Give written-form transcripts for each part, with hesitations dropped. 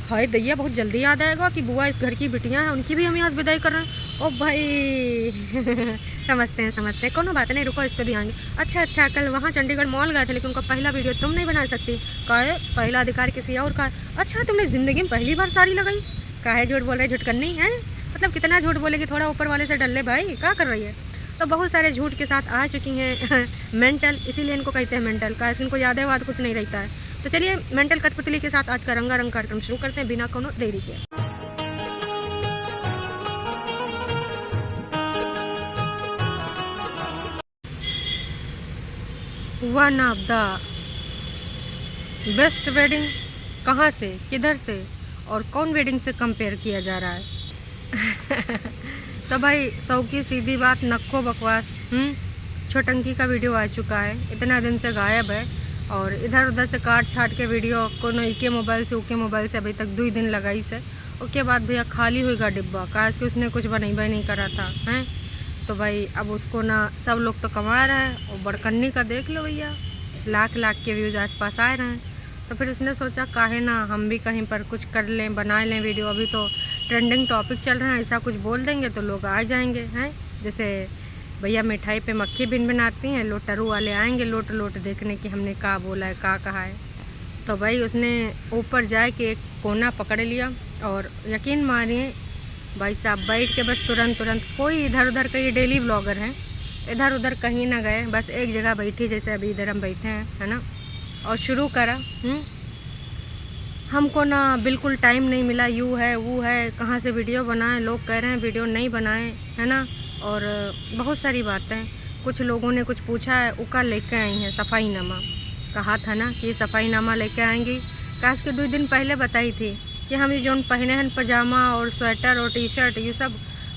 हाय दैया, बहुत जल्दी याद आएगा कि बुआ इस घर की बिटियां हैं, उनकी भी हम यहाँ बधाई कर रहे हैं। ओ भाई समझते हैं, कोनो बात नहीं, रुको इस पे भी आएंगे। अच्छा, कल वहाँ चंडीगढ़ मॉल गए थे, लेकिन उनका पहला वीडियो तुम नहीं बना सकती। काहे? पहला अधिकार किसी और का। अच्छा, तुमने ज़िंदगी में पहली बार साड़ी लगाई? काहे झूठ बोल रहे, झुटकनी है? मतलब कितना झूठ बोलेगी, थोड़ा ऊपर वाले से डर ले भाई, क्या कर रही है? तो बहुत सारे झूठ के साथ आ चुकी हैं मेंटल, इसीलिए इनको कहते हैं मेंटल का, इनको याद है बात कुछ नहीं रहता है। तो चलिए मेंटल कठपुतली के साथ आज का रंगारंग कार्यक्रम शुरू करते हैं बिना कोनो देरी के। One of the best wedding कहाँ से, किधर से और कौन वेडिंग से कंपेयर किया जा रहा है? तो भाई सौ की सीधी बात, नक्को बकवास। छोटंकी का वीडियो आ चुका है, इतना दिन से गायब है और इधर उधर से काट छाट के वीडियो कोनो इके मोबाइल से उके मोबाइल से अभी तक 2 दिन लगाई से। उसके बाद भैया खाली हुईगा डिब्बा, काश कि उसने कुछ बनैबे नहीं करा था हैं। तो भाई अब उसको ना सब लोग तो कमा रहे हैं और बड़कन्नी का देख लो भैया, लाख लाख के व्यूज़ आसपास आए रहे हैं। तो फिर उसने सोचा काहे ना हम भी कहीं पर कुछ कर लें, बना लें वीडियो। अभी तो ट्रेंडिंग टॉपिक चल रहा है, ऐसा कुछ बोल देंगे तो लोग आ जाएंगे हैं। जैसे भैया मिठाई पे मक्खी भिन बनाती हैं, लोटरू वाले आएंगे लोट लोट देखने कि हमने का बोला है, का कहा है। तो भाई उसने ऊपर जाए के एक कोना पकड़ लिया और यकीन मानिए भाई साहब बैठ के बस तुरंत कोई इधर उधर का, ये डेली ब्लॉगर हैं, इधर उधर कहीं ना गए, बस एक जगह बैठी जैसे अभी इधर हम बैठे हैं, है ना। और शुरू करा। हमको ना बिल्कुल टाइम नहीं मिला, यू है वो है, कहाँ से वीडियो बनाएं, लोग कह रहे हैं वीडियो नहीं बनाएं, है ना। और बहुत सारी बातें, कुछ लोगों ने कुछ पूछा है, उका लेके आई हैं सफाईनामा। कहा था ना कि सफाईनामा लेके आएंगी, काश के 2 दिन पहले बताई थी कि हम ये जो पहने हैं पजामा और स्वेटर और टी शर्ट ये सब,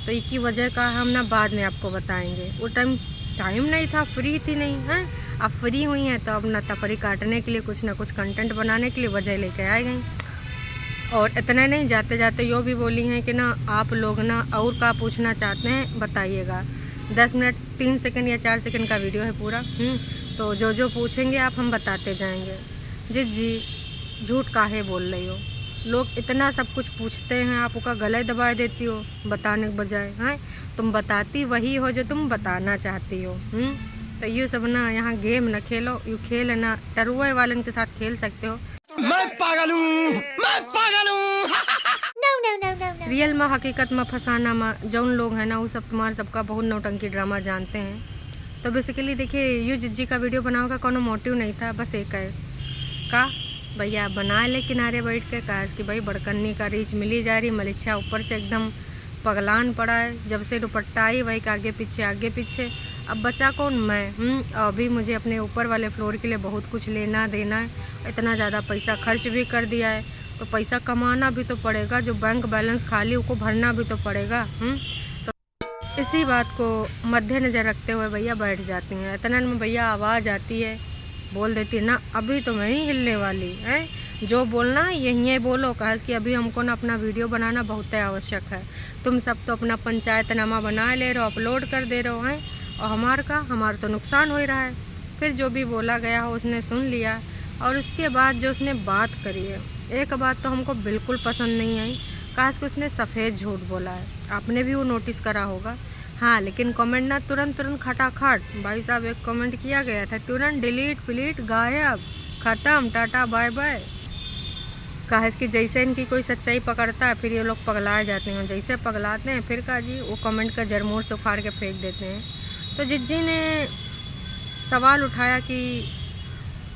तो इसकी वजह का हम ना बाद में आपको बताएंगे। वो टाइम नहीं था, फ्री थी नहीं है। अब फ्री हुई हैं तो अब ना तफरी काटने के लिए, कुछ ना कुछ कंटेंट बनाने के लिए वजह लेके आ गई। और इतना नहीं, जाते जाते यो भी बोली हैं कि ना आप लोग ना और क्या पूछना चाहते हैं बताइएगा। 10 मिनट 3 सेकंड या 4 सेकंड का वीडियो है पूरा। तो जो पूछेंगे आप हम बताते जाएंगे। जी झूठ काहे बोल रही हो? लोग इतना सब कुछ पूछते हैं, आप उसका गले दबा देती हो बताने के बजाय हैं। तुम बताती वही हो जो तुम बताना चाहती हो। तो ये सब ना यहाँ गेम ना खेलो, यू खेल ना टरुए वालन के साथ खेल सकते हो। मैं पागल हूँ। No. रियल में हकीकत में फसाना में जौन लोग हैं ना, वो सब तुम्हारा सबका बहुत नौटंकी ड्रामा जानते हैं। तो बेसिकली देखिए, यू जिज्जी का वीडियो बनाने का कोनो मोटिव नहीं था, बस एक है का भैया बना ले किनारे बैठ के, काश कि भाई बड़कन्नी का रीच मिली जा रही, मलिच्छा ऊपर से एकदम पगलान पड़ा है। जब से दुपट्टा आई वही आगे पीछे। अब बचा कौन? मैं। अभी मुझे अपने ऊपर वाले फ्लोर के लिए बहुत कुछ लेना देना है, इतना ज़्यादा पैसा खर्च भी कर दिया है, तो पैसा कमाना भी तो पड़ेगा, जो बैंक बैलेंस खाली उसको भरना भी तो पड़ेगा। तो इसी बात को मद्देनज़र रखते हुए भैया बैठ जाती हैं। इतना में भैया आवाज़ आती है, बोल देती है ना अभी तो मैं ही हिलने वाली है, जो बोलना है यही बोलो, कहा कि अभी हमको ना अपना वीडियो बनाना बहुत आवश्यक है। तुम सब तो अपना पंचायतनामा बना ले रहे हो, अपलोड कर दे रहे हो हैं, और हमारा तो नुकसान हो ही रहा है। फिर जो भी बोला गया हो उसने सुन लिया, और उसके बाद जो उसने बात करी है, एक बात तो हमको बिल्कुल पसंद नहीं आई, काश कि उसने सफ़ेद झूठ बोला है। आपने भी वो नोटिस करा होगा। हाँ, लेकिन कमेंट ना तुरंत खटाखट, भाई साहब एक कमेंट किया गया था, तुरंत डिलीट गायब, ख़त्म, टाटा बाय बाय। कहा कि जैसे इनकी कोई सच्चाई पकड़ता है फिर ये लोग पगला जाते हैं, जैसे पगलाते हैं फिर का जी वो कमेंट का जरमोर से उखाड़ के फेंक देते हैं। तो जिज्जी ने सवाल उठाया कि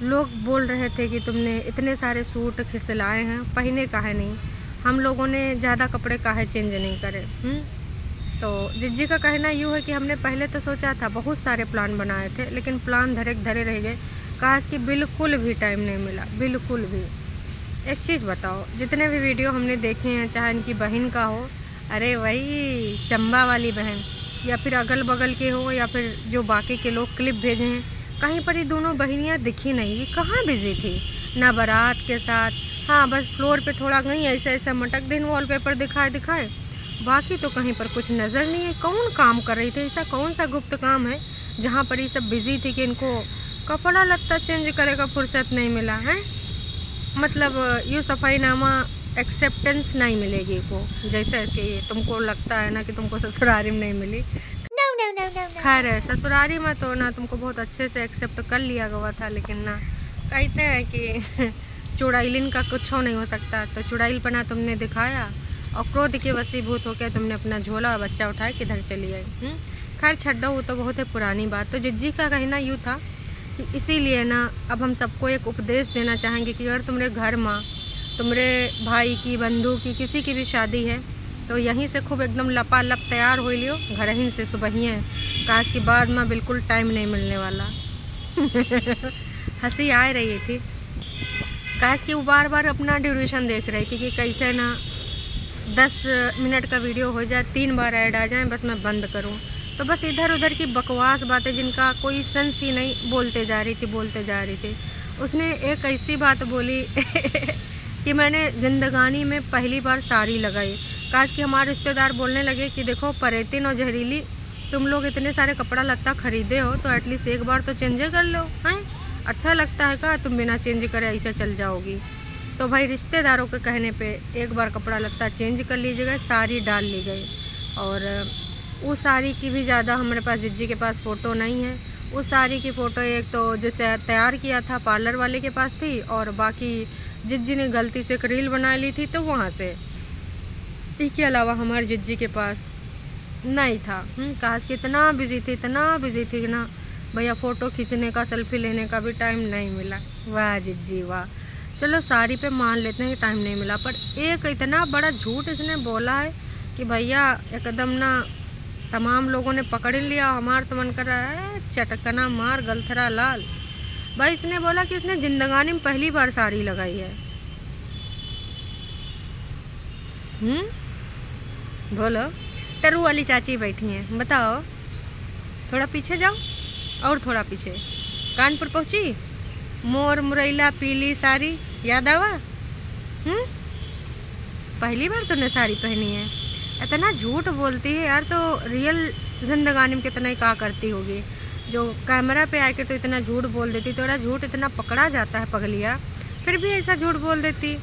लोग बोल रहे थे कि तुमने इतने सारे सूट खिसलाए हैं, पहने काहे नहीं, हम लोगों ने ज़्यादा कपड़े काहे चेंज नहीं करे। तो जिज्जी का कहना यूँ है कि हमने पहले तो सोचा था, बहुत सारे प्लान बनाए थे, लेकिन प्लान धरे रह गए, कहा कि बिल्कुल भी टाइम नहीं मिला, बिल्कुल भी। एक चीज़ बताओ, जितने भी वीडियो हमने देखे हैं, चाहे इनकी बहन का हो, अरे वही चंबा वाली बहन, या फिर अगल बगल के हो, या फिर जो बाकी के लोग क्लिप भेजे हैं, कहीं पर ये दोनों बहनियाँ दिखी नहीं। ये कहाँ बिजी थी? ना बारात के साथ, हाँ बस फ्लोर पे थोड़ा गई, ऐसा मटक दिन वॉलपेपर दिखाए, बाकी तो कहीं पर कुछ नज़र नहीं है। कौन काम कर रही थी? ऐसा कौन सा गुप्त काम है जहाँ पर ये सब बिजी थी कि इनको कपड़ा लत्ता चेंज करेगा फुर्सत नहीं मिला है? मतलब ये सफाईनामा एक्सेप्टेंस नहीं मिलेगी को, जैसे कि तुमको लगता है ना कि तुमको ससुरारी में नहीं मिली। खैर है ससुरारी में तो ना तुमको बहुत अच्छे से एक्सेप्ट कर लिया गया था, लेकिन ना कहते हैं कि चुड़ैलिन का कुछ नहीं हो सकता। तो चुड़ैलपना तुमने दिखाया और क्रोध के वशीभूत होकर तुमने अपना झोला और बच्चा उठाए किधर चली आई। खैर छड्डो, वो तो बहुत ही पुरानी बात। तो जिज्जी का कहना यूँ था कि इसीलिए ना अब हम सबको एक उपदेश देना चाहेंगे कि अगर तुम्हारे घर में तुम्हारे भाई की, बंधु की, किसी की भी शादी है तो यहीं से खूब एकदम लपालप तैयार हो लियो, घर ही से सुबह ही है, काश की बाद में बिल्कुल टाइम नहीं मिलने वाला। हंसी आ रही थी, काश कि वो बार बार अपना ड्यूरेशन देख रही थी कि कैसे ना 10 मिनट का वीडियो हो जाए, 3 बार ऐड आ जाए, बस मैं बंद करूं। तो बस इधर उधर की बकवास बातें जिनका कोई सेंस ही नहीं बोलते जा रही थी। उसने एक ऐसी बात बोली कि मैंने ज़िंदगानी में पहली बार साड़ी लगाई। काश कि हमारे रिश्तेदार बोलने लगे कि देखो परेतिन और जहरीली, तुम लोग इतने सारे कपड़ा लत्ता खरीदे हो तो एटलीस्ट एक बार तो चेंज कर लो, हैं? अच्छा लगता है क्या तुम बिना चेंज करे ऐसे चल जाओगी? तो भाई रिश्तेदारों के कहने पे एक बार कपड़ा लत्ता चेंज कर लीजिएगा, साड़ी डाल ली गई। और उस साड़ी की भी ज़्यादा हमारे पास जिज्जी के पास फ़ोटो नहीं है। उस साड़ी की फ़ोटो एक तो जो तैयार किया था पार्लर वाले के पास थी, और बाकी जिज्जी ने गलती से एक रील बना ली थी तो वहाँ से। इसके अलावा हमारे जिज्जी के पास नहीं था। काश कि इतना बिजी थी ना भैया, फ़ोटो खींचने का, सेल्फी लेने का भी टाइम नहीं मिला। वाह जिज्जी वाह। चलो साड़ी पे मान लेते हैं कि टाइम नहीं मिला, पर एक इतना बड़ा झूठ इसने बोला है कि भैया एकदम ना तमाम लोगों ने पकड़ लिया। हमारा तो मन कर रहा है चटकना मार गलथरा लाल। भाई इसने बोला कि इसने जिंदगानी में पहली बार साड़ी लगाई है। बोलो, टरू वाली चाची बैठी हैं, बताओ। थोड़ा पीछे जाओ, और थोड़ा पीछे। कानपुर पहुंची, मोर मुरैला पीली साड़ी याद आवा? पहली बार तूने साड़ी पहनी है? इतना झूठ बोलती है यार, तो रियल जिंदगानी में कितना ही कहा करती होगी। जो कैमरा पे आके तो इतना झूठ बोल देती, थोड़ा झूठ इतना पकड़ा जाता है पगलिया, फिर भी ऐसा झूठ बोल देती।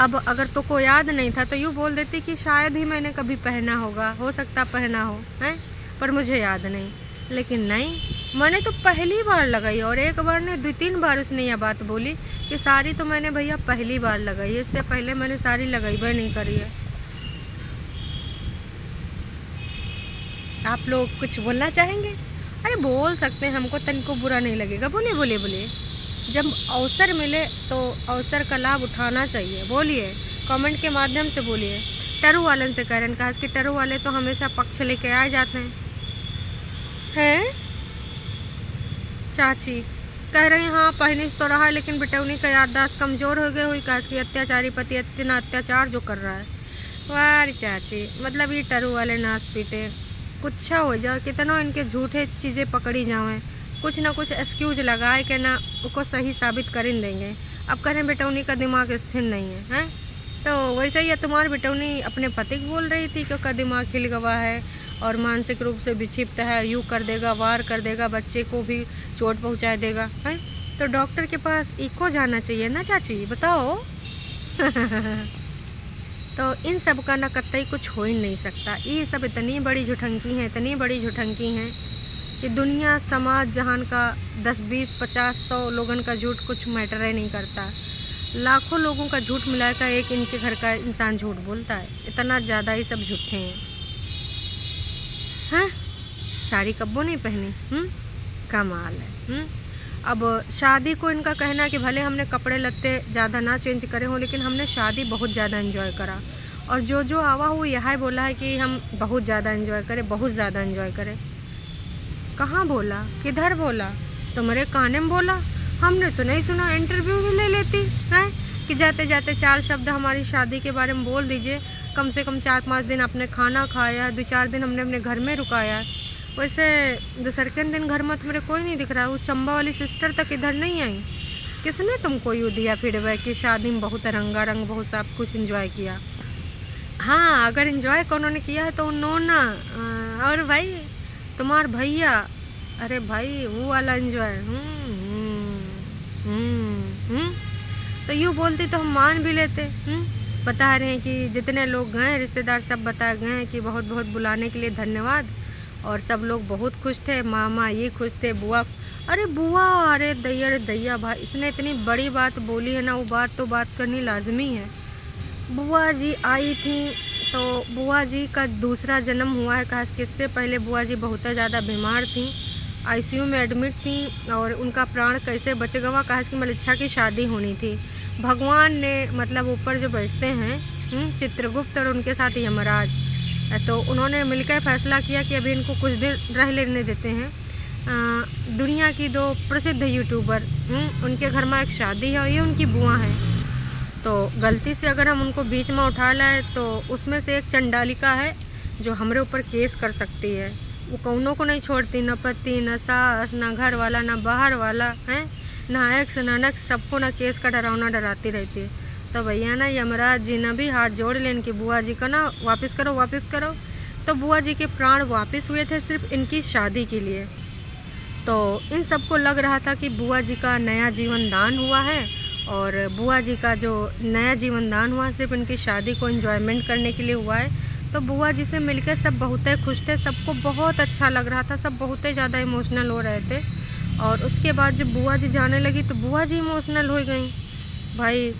अब अगर तो को याद नहीं था तो यूँ बोल देती कि शायद ही मैंने कभी पहना होगा, हो सकता पहना हो, हैं, पर मुझे याद नहीं। लेकिन नहीं, मैंने तो पहली बार लगाई। और एक बार ने 2-3 बार उसने यह बात बोली कि साड़ी तो मैंने भैया पहली बार लगाई, इससे पहले मैंने साड़ी लगाई भी नहीं करी है। आप लोग कुछ बोलना चाहेंगे? अरे बोल सकते हैं, हमको तनको बुरा नहीं लगेगा। बोलिए। जब अवसर मिले तो अवसर का लाभ उठाना चाहिए। बोलिए, कमेंट के माध्यम से बोलिए। टरू वालन से कह रहे हैं, कहा कि टरू वाले तो हमेशा पक्ष लेके आ जाते हैं। चाची कह रही हाँ पहनिस तो रहा, लेकिन बेटौनी का याददाश्त कमज़ोर हो गई हुई, कहा कि अत्याचारी पति इतना अत्याचार जो कर रहा है। वाह चाची, मतलब ये टरू वाले नाच पीटे कुछ हो जाए, कितना इनके झूठे चीज़ें पकड़ी जाएँ, कुछ ना कुछ एक्सक्यूज लगाए के ना उसको सही साबित कर देंगे। अब करें बेटौनी का दिमाग स्थिर नहीं है, हैं? तो वैसे ही तुम्हारी बेटौनी अपने पति को बोल रही थी कि उसका दिमाग खिल गवा है और मानसिक रूप से विक्षिप्त है, यूँ कर देगा, वार कर देगा, बच्चे को भी चोट पहुंचा देगा, हैं? तो डॉक्टर के पास इको जाना चाहिए ना चाची, बताओ। तो इन सब का ना कतई कुछ हो ही नहीं सकता। ये सब इतनी बड़ी झुठंकी हैं कि दुनिया, समाज, जहान का 10, 20, 50, 100 लोगन का झूठ कुछ मैटर ही नहीं करता। लाखों लोगों का झूठ मिलाकर एक इनके घर का इंसान झूठ बोलता है। इतना ज़्यादा ही सब झूठे हैं। हाँ, साड़ी कब्बो नहीं पहनी, कमाल है। अब शादी को इनका कहना है कि भले हमने कपड़े लत्ते ज़्यादा ना चेंज करे हों, लेकिन हमने शादी बहुत ज़्यादा एंजॉय करा। और जो आवा वो यह बोला है कि हम बहुत ज़्यादा एंजॉय करें। कहाँ बोला, किधर बोला? तुम्हारे काने में बोला? हमने तो नहीं सुना। इंटरव्यू भी ले लेती हैं कि जाते जाते 4 शब्द हमारी शादी के बारे में बोल दीजिए। कम से कम 4-5 दिन आपने खाना खाया, 2-4 दिन हमने अपने घर में रुकाया। वैसे दूसरे दिन घर में तुम्हारे कोई नहीं दिख रहा। वो चंबा वाली सिस्टर तक इधर नहीं आई। किसने तुमको यूँ दिया फीडबैक कि शादी में बहुत रंगारंग, बहुत सब कुछ इंजॉय किया? हाँ, अगर इंजॉय उन्होंने किया है तो उन्होंने, और भाई तुम्हार भैया, अरे भाई वो वाला एंजॉय। तो यूँ बोलती तो हम मान भी लेते। बता रहे हैं कि जितने लोग गए रिश्तेदार सब बता गए हैं कि बहुत बहुत बुलाने के लिए धन्यवाद, और सब लोग बहुत खुश थे, मामा ये खुश थे, बुआ, अरे बुआ, अरे दैया भाई, इसने इतनी बड़ी बात बोली है ना, वो बात करनी लाजमी है। बुआ जी आई थी तो बुआ जी का दूसरा जन्म हुआ है, खास किससे पहले बुआ जी बहुत ज़्यादा बीमार थी, आईसीयू में एडमिट थी, और उनका प्राण कैसे बच गवा, खास की मलिच्छा की शादी होनी थी। भगवान ने मतलब ऊपर जो बैठते हैं चित्रगुप्त और उनके साथ यमराज, तो उन्होंने मिलकर फैसला किया कि अभी इनको कुछ दिन रह लेने देते हैं। दुनिया की 2 प्रसिद्ध यूट्यूबर उनके घर में एक शादी है और ये उनकी बुआ है, तो गलती से अगर हम उनको बीच में उठा लाए तो उसमें से एक चंडालिका है जो हमारे ऊपर केस कर सकती है। वो कौनों को नहीं छोड़ती, न पति न सास न घर वाला न बाहर वाला है, ना एक्स ना नक्स, सबको ना केस का डरावना डराती रहती है। तो भैया ना यमराज जी ने भी हाथ जोड़ लें इनकी बुआ जी का ना वापस करो। तो बुआ जी के प्राण वापस हुए थे सिर्फ इनकी शादी के लिए। तो इन सबको लग रहा था कि बुआ जी का नया जीवन दान हुआ है, और बुआ जी का जो नया जीवन दान हुआ सिर्फ इनकी शादी को एंजॉयमेंट करने के लिए हुआ है। तो बुआ जी से मिलकर सब बहुत खुश थे, सबको बहुत अच्छा लग रहा था, सब बहुत ज़्यादा इमोशनल हो रहे थे। और उसके बाद जब बुआ जी जाने लगी तो बुआ जी इमोशनल हो गई। भाई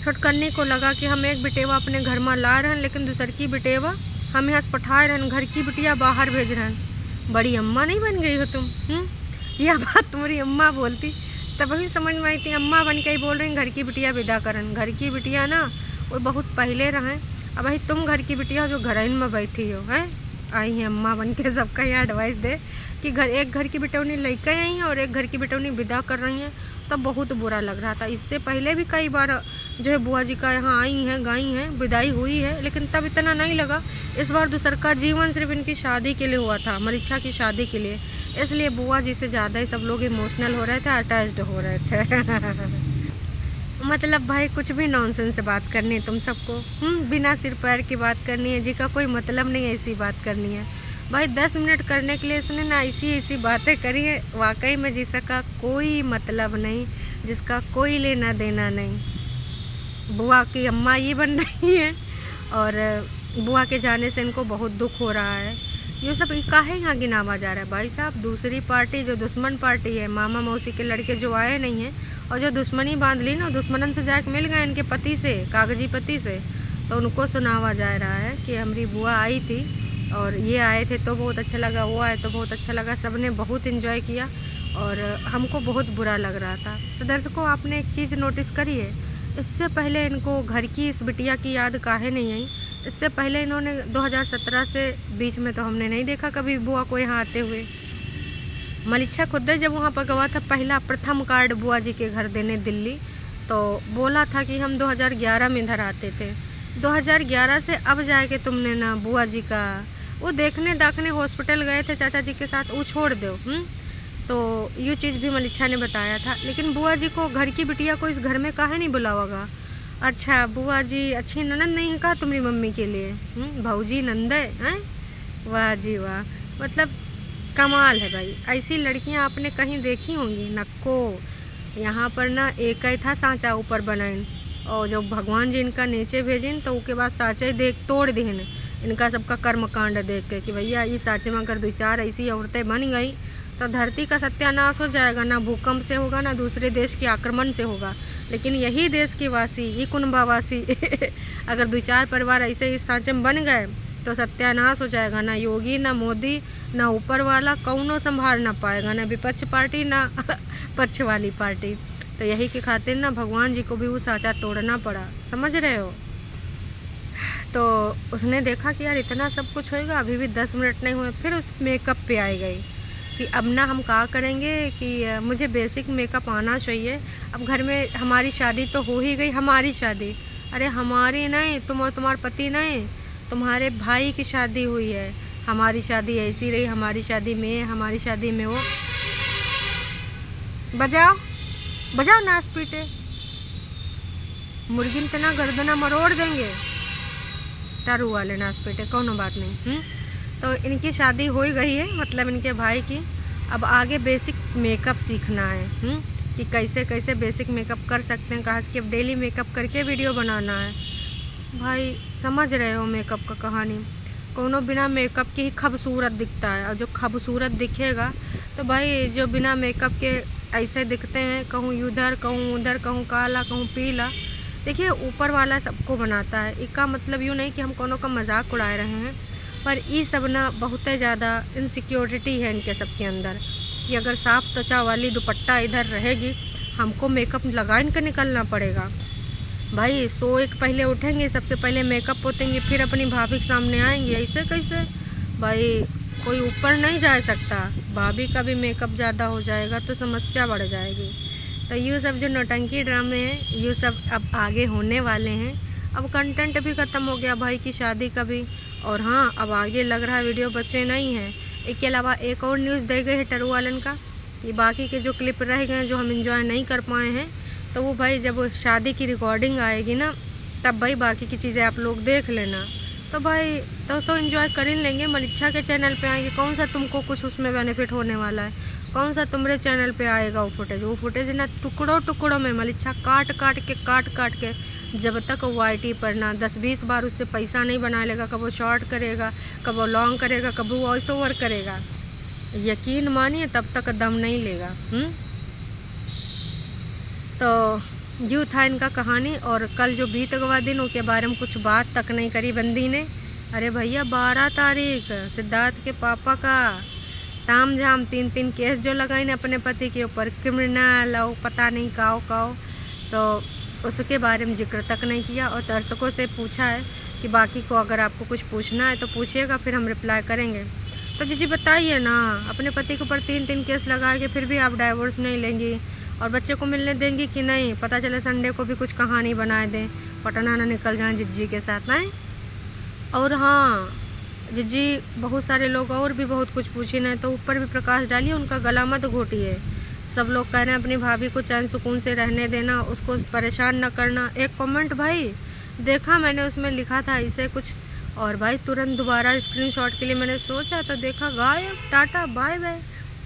छुटकरनी को लगा कि हम एक बिटेवा अपने घर में ला रहे हैं, लेकिन दूसर की बिटेवा हम यहाँ से पठाए रहन, घर की बिटिया बाहर भेज रहन। बड़ी अम्मा नहीं बन गई हो तुम। यह बात तुम्हारी अम्मा बोलती तब भी समझ में आई थी, अम्मा बन के ही बोल रही घर की बिटिया विदा करन। घर की बिटिया ना वो बहुत पहले रहें, अब भाई तुम घर की बिटिया जो घरैन में बैठी हो हैं, आई हैं अम्मा बन के सबका यहाँ एडवाइस दे कि एक घर की बिटौनी लेकर आई हैं और एक घर की बिटौनी विदा कर रही हैं। तब बहुत बुरा लग रहा था। इससे पहले भी कई बार जो है बुआ जी का यहाँ आई हैं, गई हैं, विदाई हुई है, लेकिन तब इतना नहीं लगा। इस बार दूसर का जीवन सिर्फ इनकी शादी के लिए हुआ था, मलिच्छा की शादी के लिए, इसलिए बुआ जी से ज़्यादा ही सब लोग इमोशनल हो रहे थे, अटैच्ड हो रहे थे। मतलब भाई कुछ भी नॉनसेंस से बात करनी है तुम सबको, बिना सिर पैर की बात करनी है, जिसका कोई मतलब नहीं, ऐसी बात करनी है। भाई 10 मिनट करने के लिए इसने ना ऐसी बातें करी है, वाकई में जिसका कोई मतलब नहीं, जिसका कोई लेना देना नहीं। बुआ की अम्मा ये बन रही है और बुआ के जाने से इनको बहुत दुख हो रहा है। ये सब काहे यहाँ गिनावा जा रहा है भाई साहब। दूसरी पार्टी जो दुश्मन पार्टी है, मामा मौसी के लड़के जो आए नहीं हैं और जो दुश्मनी बांध ली ना, दुश्मनन से जाके मिल गए इनके पति से, कागजी पति से, तो उनको सुनावा जा रहा है कि हमारी बुआ आई थी और ये आए थे तो बहुत अच्छा लगा, वो आए तो बहुत अच्छा लगा, सब ने बहुत इन्जॉय किया और हमको बहुत बुरा लग रहा था। तो दर्शकों, आपने एक चीज़ नोटिस करी है, इससे पहले इनको घर की इस बिटिया की याद काहे नहीं आई। इससे पहले इन्होंने 2017 से बीच में तो हमने नहीं देखा कभी बुआ को यहाँ आते हुए। मलिच्छा खुद जब वहाँ पर गवा था पहला प्रथम कार्ड बुआ जी के घर देने दिल्ली, तो बोला था कि हम 2011 में इधर आते थे। 2011 से अब जाके तुमने ना बुआ जी का वो देखने दाखने हॉस्पिटल गए थे चाचा जी के साथ, वो छोड़ दो। तो ये चीज़ भी मलिच्छा ने बताया था। लेकिन बुआ जी को, घर की बिटिया को इस घर में काहे नहीं बुलावागा। अच्छा बुआ जी अच्छी ननद नहीं है कहा तुम्हारी मम्मी के लिए, भौजी नंदे हैं, वाह जी वाह, मतलब कमाल है भाई। ऐसी लड़कियां आपने कहीं देखी होंगी? नको, यहाँ पर ना एक ही था सांचा ऊपर बनाइन, और जब भगवान जी इनका नीचे भेजिन तो उसके बाद सांचे देख तोड़ दिहन इनका सबका कर्मकांड देख के कि भैया इस सांचे में अगर 2-4 ऐसी औरतें बन गई तो धरती का सत्यानाश हो जाएगा, ना भूकंप से होगा ना दूसरे देश के आक्रमण से होगा। लेकिन यही देश के वासी, ये कुनबावासी अगर 2-4 परिवार ऐसे इस सांचे में बन गए तो सत्यानाश हो जाएगा। ना योगी ना मोदी ना ऊपर वाला कौनो संभाल ना पाएगा, ना विपक्ष पार्टी ना पक्ष वाली पार्टी। तो यही के खातिर ना भगवान जी को भी वो सांचा तोड़ना पड़ा, समझ रहे हो। तो उसने देखा कि यार इतना सब कुछ होएगा, अभी भी 10 मिनट नहीं हुए, फिर उस मेकअप पे आई गई कि अब ना हम क्या करेंगे कि मुझे बेसिक मेकअप आना चाहिए। अब घर में हमारी शादी तो हो ही गई, हमारी शादी, अरे हमारी नहीं, तुम और तुम्हारे पति नहीं, तुम्हारे भाई की शादी हुई है। हमारी शादी ऐसी रही, हमारी शादी में, हमारी शादी में वो बजाओ बजाओ नाच पीटे, मुर्गी में तना गर्दना मरोड़ देंगे, टारू वाले नाच पीटे, कोनो बात नहीं। तो इनकी शादी हो ही गई है, मतलब इनके भाई की। अब आगे बेसिक मेकअप सीखना है। कि कैसे कैसे बेसिक मेकअप कर सकते हैं, कहाँ से डेली मेकअप करके वीडियो बनाना है। भाई समझ रहे हो मेकअप का कहानी, कोनो बिना मेकअप के ही खूबसूरत दिखता है, और जो खूबसूरत दिखेगा तो भाई जो बिना मेकअप के ऐसे दिखते हैं, कहूँ इधर कहूँ उधर, कहूँ काला कहूँ पीला। देखिए ऊपर वाला सबको बनाता है, इसका मतलब यूँ नहीं कि हम कोनो का मजाक उड़ा रहे हैं, पर ये सब ना बहुत ज़्यादा इनसिक्योरिटी है इनके सबके अंदर कि अगर साफ त्वचा वाली दुपट्टा इधर रहेगी, हमको मेकअप लगा इनके निकलना पड़ेगा। भाई सो एक पहले उठेंगे, सबसे पहले मेकअप पोतेंगे, फिर अपनी भाभी के सामने आएंगे, ऐसे कैसे? भाई कोई ऊपर नहीं जा सकता, भाभी का भी मेकअप ज़्यादा हो जाएगा तो समस्या बढ़ जाएगी। तो ये सब जो नौटंकी ड्रामे हैं ये सब अब आगे होने वाले हैं। अब कंटेंट भी ख़त्म हो गया भाई की शादी का भी, और हाँ अब आगे लग रहा है वीडियो बचे नहीं हैं। इसके अलावा एक और न्यूज़ दे गए है टरू वालन का कि बाकी के जो क्लिप रह गए हैं जो हम इंजॉय नहीं कर पाए हैं, तो वो भाई जब शादी की रिकॉर्डिंग आएगी ना तब भाई बाकी की चीज़ें आप लोग देख लेना। तो भाई तो एंजॉय कर ही लेंगे। मलिच्छा के चैनल पे आएंगे, कौन सा तुमको कुछ उसमें बेनिफिट होने वाला है? कौन सा तुम्हारे चैनल पे आएगा वो फुटेज ना टुकड़ों टुकड़ों में मलिच्छा काट काट के जब तक वो IT पर ना 10-20 बार उससे पैसा नहीं बना लेगा, कब वो शॉर्ट करेगा, कब वो लॉन्ग करेगा, कब वो वॉइस ओवर करेगा, यकीन मानिए तब तक दम नहीं लेगा। तो यूँ था इनका कहानी। और कल जो बीत गवा दिन उसके बारे में कुछ बात तक नहीं करी बंदी ने। अरे भैया 12 तारीख सिद्धार्थ के पापा का ताम झाम 3 केस जो लगाए ने अपने पति के ऊपर, क्रिमिनल और पता नहीं काओ, तो उसके बारे में जिक्र तक नहीं किया। और दर्शकों से पूछा है कि बाकी को अगर आपको कुछ पूछना है तो पूछिएगा, फिर हम रिप्लाई करेंगे। तो जी बताइए ना, अपने पति के ऊपर 3 केस लगाएंगे फिर भी आप डाइवोर्स नहीं लेंगी, और बच्चे को मिलने देंगी कि नहीं? पता चले संडे को भी कुछ कहानी बना दें, पटना ना निकल जाएं जिज्जी के साथ नहीं। और हाँ जिज्जी बहुत सारे लोग और भी बहुत कुछ पूछे ना, तो ऊपर भी प्रकाश डालिए, उनका गला मत घोटिए। सब लोग कह रहे हैं अपनी भाभी को चैन सुकून से रहने देना, उसको परेशान न करना। एक कमेंट भाई देखा मैंने, उसमें लिखा था इसे कुछ, और भाई तुरंत दोबारा स्क्रीनशॉट के लिए मैंने सोचा तो देखा गायब, टाटा बाय बाय।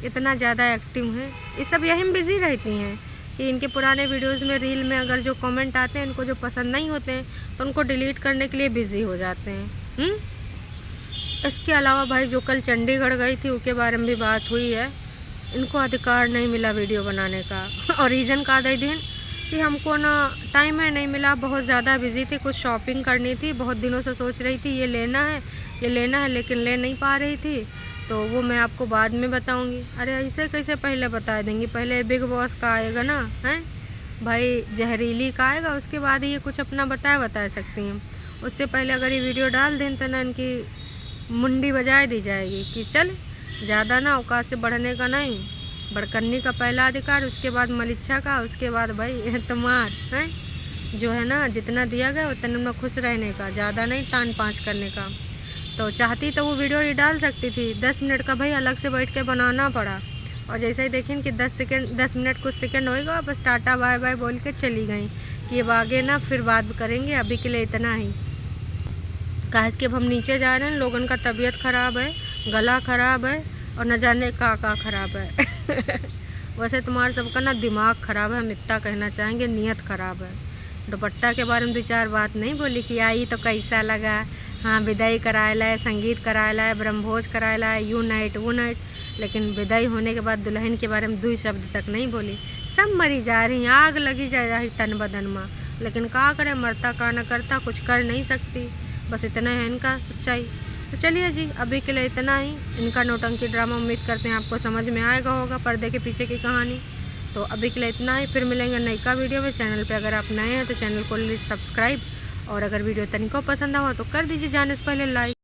इतना ज़्यादा एक्टिव हैं ये सब, यही में बिज़ी रहती हैं कि इनके पुराने वीडियोस में रील में अगर जो कमेंट आते हैं इनको जो पसंद नहीं होते हैं तो उनको डिलीट करने के लिए बिज़ी हो जाते हैं। इसके अलावा भाई जो कल चंडीगढ़ गई थी उसके बारे में भी बात हुई है। इनको अधिकार नहीं मिला वीडियो बनाने का और रीज़न का दे दिन कि हमको ना टाइम है नहीं मिला, बहुत ज़्यादा बिज़ी थी, कुछ शॉपिंग करनी थी, बहुत दिनों से सोच रही थी ये लेना है लेकिन ले नहीं पा रही थी, तो वो मैं आपको बाद में बताऊंगी। अरे ऐसे कैसे पहले बता देंगी? पहले बिग बॉस का आएगा ना, हैं भाई जहरीली का आएगा, उसके बाद ये कुछ अपना बता सकती हैं। उससे पहले अगर ये वीडियो डाल दें तो ना इनकी मुंडी बजाए दी जाएगी कि चल ज़्यादा ना औकात से बढ़ने का नहीं, बड़कन्नी का पहला अधिकार, उसके बाद मलिच्छा का, उसके बाद भाई तुम्हार हैं जो है ना जितना दिया गया उतने में खुश रहने का, ज़्यादा नहीं तान पाँच करने का। तो चाहती तो वो वीडियो ही डाल सकती थी, 10 मिनट का भाई अलग से बैठ के बनाना पड़ा। और जैसे ही देखें कि 10 मिनट कुछ सेकंड होएगा, बस टाटा बाय बाय बोल के चली गई कि अब आगे ना फिर बात करेंगे, अभी के लिए इतना ही। काश कि अब हम नीचे जा रहे हैं, लोगों का तबीयत ख़राब है, गला ख़राब है और न जाने का ख़राब है। वैसे तुम्हारा सबका ना दिमाग ख़राब है, हम इतना कहना चाहेंगे, नीयत ख़राब है। दुपट्टा के बारे में 2-4 बात नहीं बोली कि आई तो कैसा लगा, हाँ विदाई कराएला है, संगीत कराएला है, ब्रह्मभोज कराएला है, यू नाइट वो नाइट, लेकिन विदाई होने के बाद दुल्हन के बारे में 2 शब्द तक नहीं बोली। सब मरी जा रही, आग लगी जा रही तन बदन में, लेकिन क्या करें, मरता का न करता, कुछ कर नहीं सकती। बस इतना है इनका सच्चाई। तो चलिए जी अभी के लिए इतना ही। इनका नौटंकी ड्रामा उम्मीद करते हैं आपको समझ में आएगा होगा, पर्दे के पीछे की कहानी। तो अभी के लिए इतना ही, फिर मिलेंगे नई का वीडियो में। चैनल पे अगर आप नए हैं तो चैनल को सब्सक्राइब, और अगर वीडियो तनिको पसंद आवा तो कर दीजिए जाने से पहले लाइक।